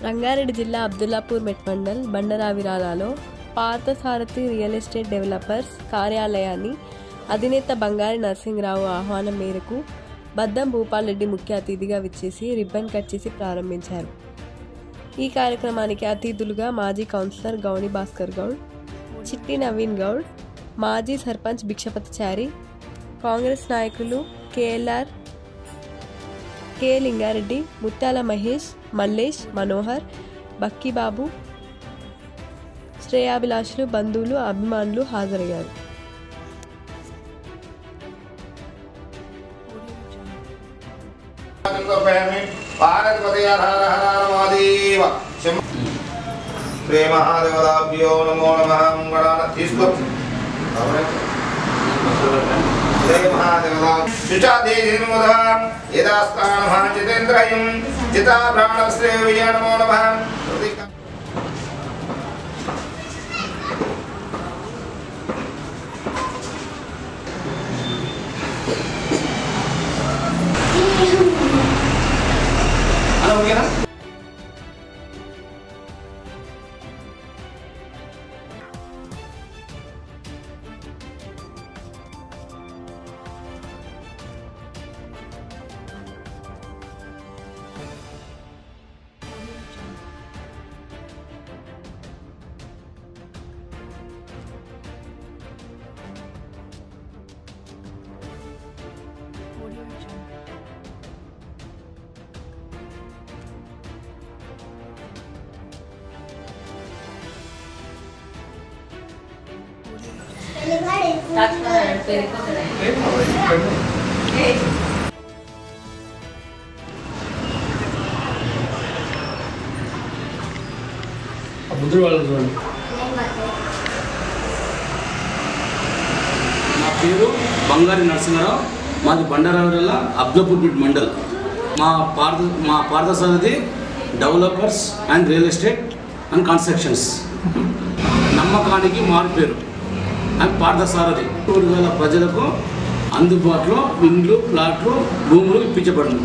రంగారెడ్డి జిల్లా అబ్దుల్లాపూర్ మెట్ మండల్ బండరావిరాలలో Parthasarathi real estate developers కార్యాలయాన్ని అధినేత బంగారి నరసింహరావు ఆహ్వానం మేరకు బద్దం భూపాల్ రెడ్డి ముఖ్య అతిథిగా విచ్చేసి రిబ్బన్ కట్ చేసి ప్రారంభించారు. ఈ కార్యక్రమానికి అతిథులుగా మాజీ కౌన్సిలర్ గౌని భాస్కర్ గౌడ్, చిట్టి నవీన్ గౌడ్, మాజీ సర్పంచ్ భిక్షపతిచారి, కాంగ్రెస్ నాయకులు కేఎల్ఆర్, కె లింగారెడ్డి, ముత్యాల మహేష్, మల్లేష్, మనోహర్, బక్కీబాబు, శ్రేయాభిలాషులు, బంధువులు, అభిమానులు హాజరయ్యారు. जय महादेवदा शुचादे निर्मोदां यदास्तानः चितेन्द्रयं चिता प्राणस्य विजयनमो नमः हेलो ओके ना నా పేరు బంగారి నరసింహరావు, మాది బండారావిరాల అబ్దుల్లాపూర్ మండల్. మా Parthasarathi developers and real estate and constructions నమ్మకానికి మారిపేరు అండ్ పార్థసారథి. 2,000 ప్రజలకు అందుబాటులో ఇండ్లు, ప్లాట్లు, భూములు ఇప్పించబడును.